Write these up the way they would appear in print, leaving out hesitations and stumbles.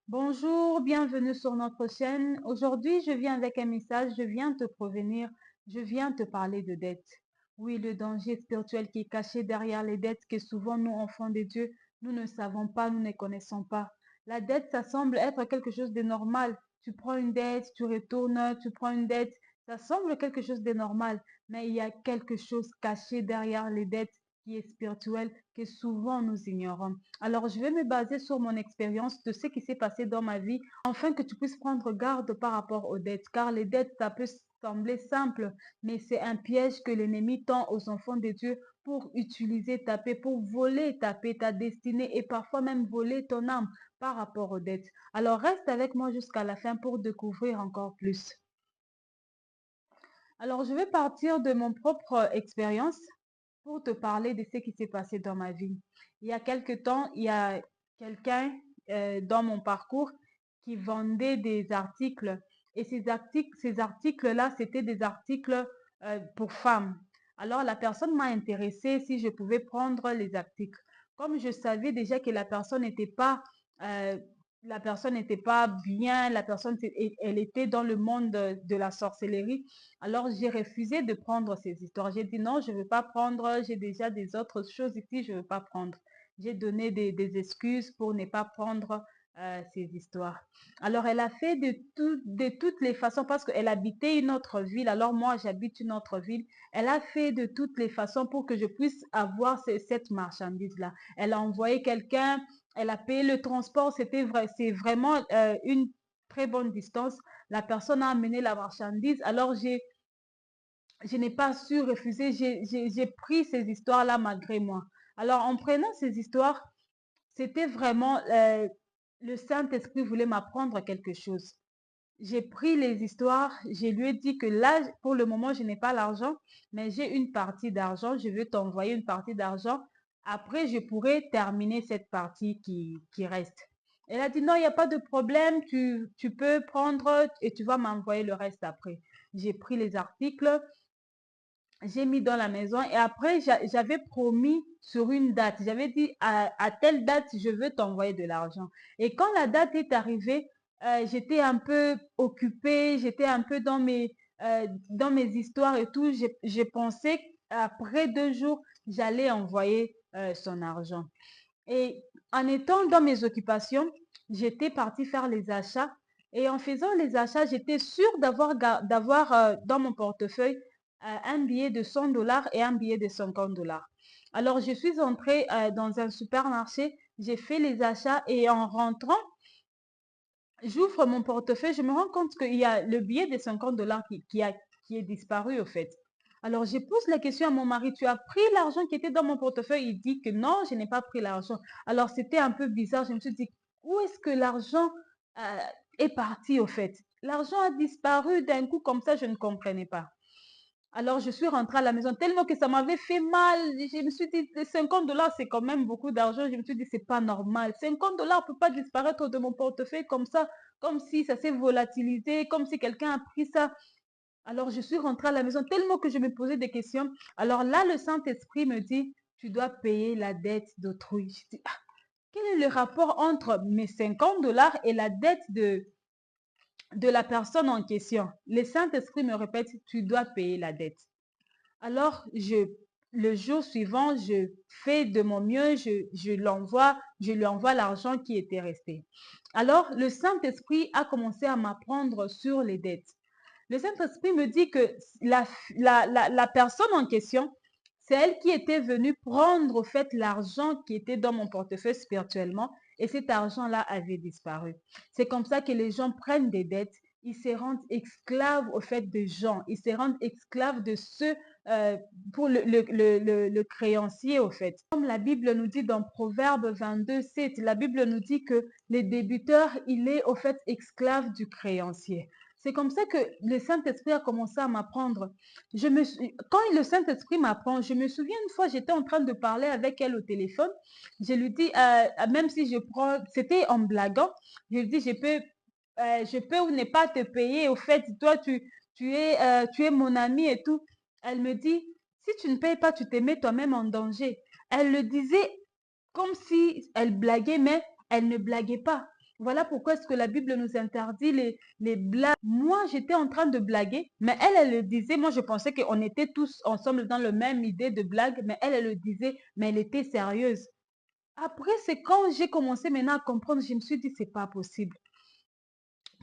Bonjour, bienvenue sur notre chaîne. Aujourd'hui, je viens avec un message, je viens te prévenir, je viens te parler de dette. Oui, le danger spirituel qui est caché derrière les dettes que souvent nous, enfants de Dieu, nous ne savons pas, nous ne connaissons pas. La dette, ça semble être quelque chose de normal. Tu prends une dette, tu retournes, tu prends une dette. Ça semble quelque chose de normal, mais il y a quelque chose caché derrière les dettes qui est spirituel que souvent nous ignorons. Alors, je vais me baser sur mon expérience de ce qui s'est passé dans ma vie afin que tu puisses prendre garde par rapport aux dettes. Car les dettes, ça peut sembler simple, mais c'est un piège que l'ennemi tend aux enfants de Dieu pour utiliser ta paix, pour voler ta paix, ta destinée et parfois même voler ton âme par rapport aux dettes. Alors, reste avec moi jusqu'à la fin pour découvrir encore plus. Alors, je vais partir de mon propre expérience pour te parler de ce qui s'est passé dans ma vie. Il y a quelque temps, il y a quelqu'un dans mon parcours qui vendait des articles et ces articles-là, c'était des articles pour femmes. Alors, la personne m'a intéressée si je pouvais prendre les articles. Comme je savais déjà que euh, la personne n'était pas bien, elle était dans le monde de la sorcellerie. Alors, j'ai refusé de prendre ces histoires. J'ai dit non, je ne veux pas prendre, j'ai déjà des autres choses ici, je ne veux pas prendre. J'ai donné des excuses pour ne pas prendre ces histoires. Alors, elle a fait de toutes les façons parce qu'elle habitait une autre ville. Alors, moi, j'habite une autre ville. Elle a fait de toutes les façons pour que je puisse avoir cette marchandise-là. Elle a envoyé quelqu'un, elle a payé le transport. C'était vrai, c'est vraiment une très bonne distance. La personne a amené la marchandise. Alors, je n'ai pas su refuser. J'ai pris ces histoires-là malgré moi. Alors, en prenant ces histoires, c'était vraiment le Saint-Esprit voulait m'apprendre quelque chose. J'ai pris les histoires, je lui ai dit que là, pour le moment, je n'ai pas l'argent, mais j'ai une partie d'argent. Je vais t'envoyer une partie d'argent. Après, je pourrai terminer cette partie qui reste. Elle a dit non, il n'y a pas de problème, tu peux prendre et tu vas m'envoyer le reste après. J'ai pris les articles, j'ai mis dans la maison et après, j'avais promis sur une date. J'avais dit à telle date, je veux t'envoyer de l'argent. Et quand la date est arrivée, j'étais un peu occupée, j'étais un peu dans mes histoires et tout. J'ai pensé qu'après 2 jours, j'allais envoyer son argent. Et en étant dans mes occupations, j'étais partie faire les achats. Et en faisant les achats, j'étais sûre d'avoir dans mon portefeuille un billet de 100 dollars et un billet de 50 dollars. Alors, je suis entrée dans un supermarché, j'ai fait les achats et en rentrant, j'ouvre mon portefeuille, je me rends compte qu'il y a le billet de 50 dollars qui est disparu au fait. Alors, je pose la question à mon mari, tu as pris l'argent qui était dans mon portefeuille? Il dit que non, je n'ai pas pris l'argent. Alors, c'était un peu bizarre. Je me suis dit, où est-ce que l'argent euh, est parti au fait? L'argent a disparu d'un coup comme ça, je ne comprenais pas. Alors, je suis rentrée à la maison tellement que ça m'avait fait mal. Je me suis dit, 50 dollars, c'est quand même beaucoup d'argent. Je me suis dit, c'est pas normal. 50 dollars ne peut pas disparaître de mon portefeuille comme ça, comme si ça s'est volatilisé, comme si quelqu'un a pris ça. Alors, je suis rentrée à la maison tellement que je me posais des questions. Alors là, le Saint-Esprit me dit, tu dois payer la dette d'autrui. Je dis, ah, quel est le rapport entre mes 50 dollars et la dette de la personne en question? Le Saint-Esprit me répète, tu dois payer la dette. Alors, le jour suivant, je fais de mon mieux, je lui envoie l'argent qui était resté. Alors, le Saint-Esprit a commencé à m'apprendre sur les dettes. Le Saint-Esprit me dit que la personne en question, c'est elle qui était venue prendre au fait l'argent qui était dans mon portefeuille spirituellement et cet argent-là avait disparu. C'est comme ça que les gens prennent des dettes, ils se rendent esclaves au fait des gens, ils se rendent esclaves de ceux pour le créancier au fait. Comme la Bible nous dit dans Proverbe 22, 7, la Bible nous dit que le débiteur, il est au fait esclave du créancier. C'est comme ça que le Saint-Esprit a commencé à m'apprendre. Quand le Saint-Esprit m'apprend, je me souviens une fois, j'étais en train de parler avec elle au téléphone. Je lui dis, même si je prends, c'était en blaguant, je lui dis, je peux ou ne pas te payer. Au fait, toi, tu es mon ami et tout. Elle me dit, si tu ne payes pas, tu te mets toi-même en danger. Elle le disait comme si elle blaguait, mais elle ne blaguait pas. Voilà pourquoi est-ce que la Bible nous interdit les blagues. Moi, j'étais en train de blaguer, mais elle le disait. Moi, je pensais qu'on était tous ensemble dans la même idée de blague, mais elle le disait, mais elle était sérieuse. Après, c'est quand j'ai commencé maintenant à comprendre, je me suis dit, c'est pas possible.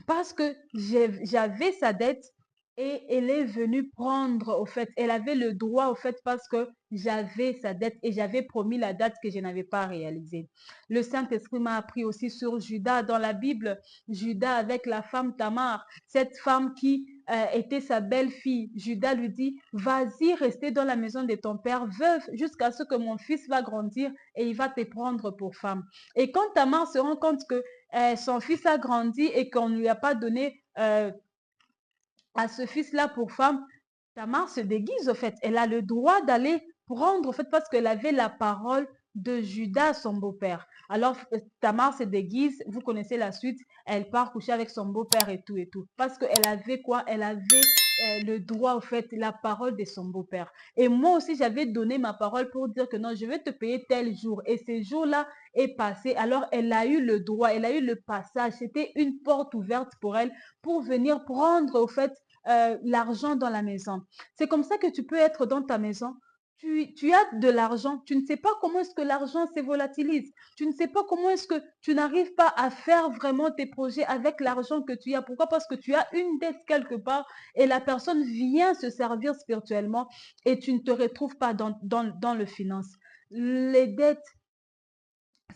Parce que j'avais sa dette et elle est venue prendre, au fait, elle avait le droit, au fait, parce que j'avais sa dette et j'avais promis la date que je n'avais pas réalisée. Le Saint-Esprit m'a appris aussi sur Judas dans la Bible, Judas avec la femme Tamar, cette femme qui était sa belle-fille. Judas lui dit, vas-y, rester dans la maison de ton père, veuve, jusqu'à ce que mon fils va grandir et il va te prendre pour femme. Et quand Tamar se rend compte que son fils a grandi et qu'on ne lui a pas donné à ce fils-là pour femme, Tamar se déguise au fait. Elle a le droit d'aller prendre au fait parce qu'elle avait la parole de Judas, son beau-père. Alors Tamar se déguise, vous connaissez la suite, elle part coucher avec son beau-père et tout et tout. Parce qu'elle avait quoi? Elle avait le droit au fait, la parole de son beau-père. Et moi aussi, j'avais donné ma parole pour dire que non, je vais te payer tel jour. Et ce jour-là est passé. Alors elle a eu le droit, elle a eu le passage. C'était une porte ouverte pour elle pour venir prendre au fait l'argent dans la maison. C'est comme ça que tu peux être dans ta maison. Tu as de l'argent, tu ne sais pas comment est-ce que l'argent se volatilise. Tu ne sais pas comment est-ce que tu n'arrives pas à faire vraiment tes projets avec l'argent que tu as. Pourquoi? Parce que tu as une dette quelque part et la personne vient se servir spirituellement et tu ne te retrouves pas dans le finance. Les dettes,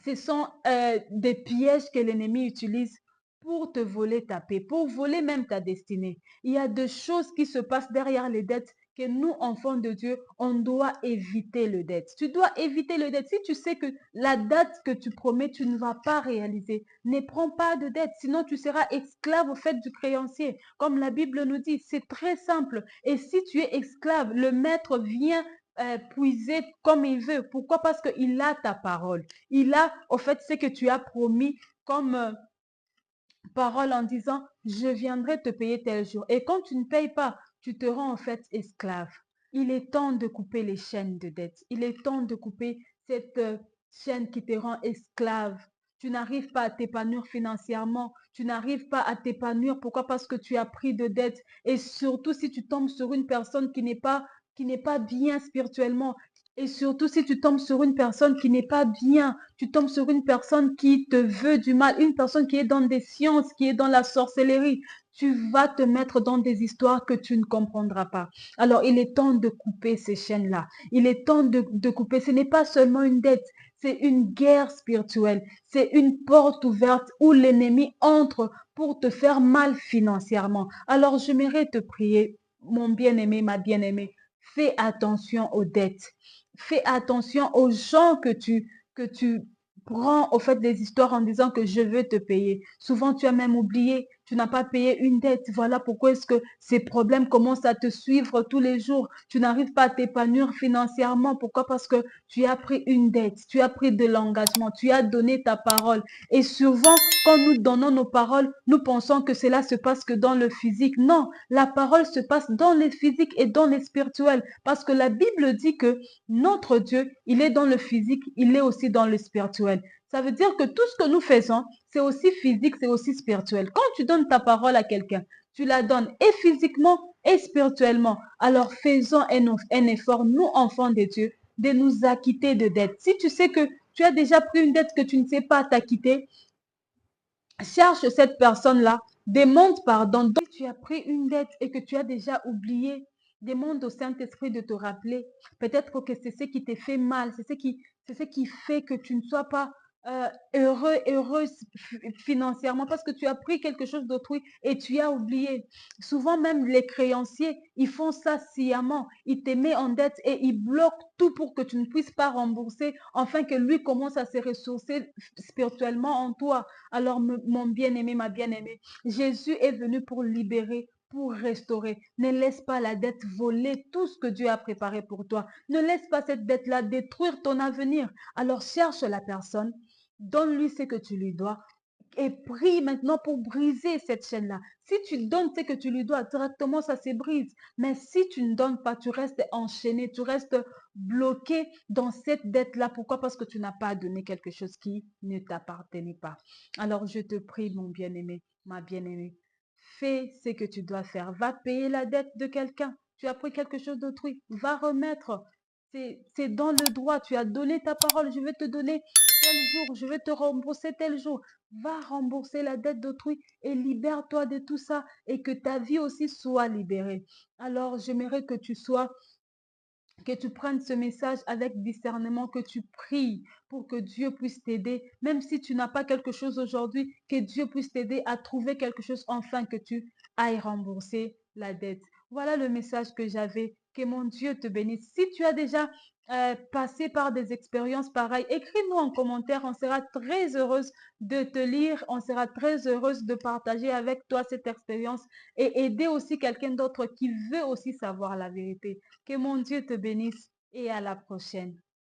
ce sont des pièges que l'ennemi utilise pour te voler ta paix, pour voler même ta destinée. Il y a des choses qui se passent derrière les dettes que nous, enfants de Dieu, on doit éviter le dette. Tu dois éviter le dette. Si tu sais que la date que tu promets, tu ne vas pas réaliser, ne prends pas de dette, sinon tu seras esclave au fait du créancier. Comme la Bible nous dit, c'est très simple. Et si tu es esclave, le maître vient puiser comme il veut. Pourquoi? Parce qu'il a ta parole. Il a, au fait, ce que tu as promis comme parole en disant, je viendrai te payer tel jour. Et quand tu ne payes pas, tu te rends en fait esclave. Il est temps de couper les chaînes de dette. Il est temps de couper cette chaîne qui te rend esclave. Tu n'arrives pas à t'épanouir financièrement. Tu n'arrives pas à t'épanouir. Pourquoi? Parce que tu as pris de dettes. Et surtout si tu tombes sur une personne qui n'est pas bien spirituellement. Et surtout si tu tombes sur une personne qui n'est pas bien, tu tombes sur une personne qui te veut du mal, une personne qui est dans des sciences, qui est dans la sorcellerie, tu vas te mettre dans des histoires que tu ne comprendras pas. Alors, il est temps de couper ces chaînes-là. Il est temps de couper. Ce n'est pas seulement une dette, c'est une guerre spirituelle. C'est une porte ouverte où l'ennemi entre pour te faire mal financièrement. Alors, j'aimerais te prier, mon bien-aimé, ma bien-aimée, fais attention aux dettes. Fais attention aux gens que tu prends au fait des histoires en disant que je veux te payer. Souvent, tu as même oublié, tu n'as pas payé une dette. Voilà pourquoi est-ce que ces problèmes commencent à te suivre tous les jours. Tu n'arrives pas à t'épanouir financièrement. Pourquoi? Parce que tu as pris une dette, tu as pris de l'engagement, tu as donné ta parole. Et souvent, quand nous donnons nos paroles, nous pensons que cela se passe que dans le physique. Non, la parole se passe dans le physique et dans le spirituel. Parce que la Bible dit que notre Dieu, il est dans le physique, il est aussi dans le spirituel. Ça veut dire que tout ce que nous faisons, c'est aussi physique, c'est aussi spirituel. Quand tu donnes ta parole à quelqu'un, tu la donnes et physiquement et spirituellement. Alors faisons un effort, nous enfants de Dieu, de nous acquitter de dettes. Si tu sais que tu as déjà pris une dette que tu ne sais pas t'acquitter, cherche cette personne-là, demande pardon. Donc, si tu as pris une dette et que tu as déjà oublié, demande au Saint-Esprit de te rappeler. Peut-être que c'est ce qui te fait mal, c'est ce qui fait que tu ne sois pas heureuse financièrement parce que tu as pris quelque chose d'autrui et tu as oublié. Souvent même les créanciers, ils font ça sciemment. Ils te mettent en dette et ils bloquent tout pour que tu ne puisses pas rembourser, afin que lui commence à se ressourcer spirituellement en toi. Alors, mon bien-aimé, ma bien-aimée, Jésus est venu pour libérer, pour restaurer. Ne laisse pas la dette voler tout ce que Dieu a préparé pour toi. Ne laisse pas cette dette-là détruire ton avenir. Alors, cherche la personne, donne-lui ce que tu lui dois et prie maintenant pour briser cette chaîne-là. Si tu donnes ce que tu lui dois, directement, ça se brise. Mais si tu ne donnes pas, tu restes enchaîné, tu restes bloqué dans cette dette-là. Pourquoi? Parce que tu n'as pas donné quelque chose qui ne t'appartenait pas. Alors, je te prie, mon bien-aimé, ma bien-aimée, fais ce que tu dois faire. Va payer la dette de quelqu'un. Tu as pris quelque chose d'autrui. Va remettre. C'est dans le droit. Tu as donné ta parole. Je vais te donner tel jour. Je vais te rembourser tel jour. Va rembourser la dette d'autrui et libère-toi de tout ça et que ta vie aussi soit libérée. Alors, j'aimerais que tu prennes ce message avec discernement, que tu pries pour que Dieu puisse t'aider, même si tu n'as pas quelque chose aujourd'hui, que Dieu puisse t'aider à trouver quelque chose enfin que tu ailles rembourser la dette. Voilà le message que j'avais. Que mon Dieu te bénisse. Si tu as déjà passé par des expériences pareilles, écris-nous en commentaire. On sera très heureuse de te lire. On sera très heureuse de partager avec toi cette expérience et aider aussi quelqu'un d'autre qui veut aussi savoir la vérité. Que mon Dieu te bénisse et à la prochaine.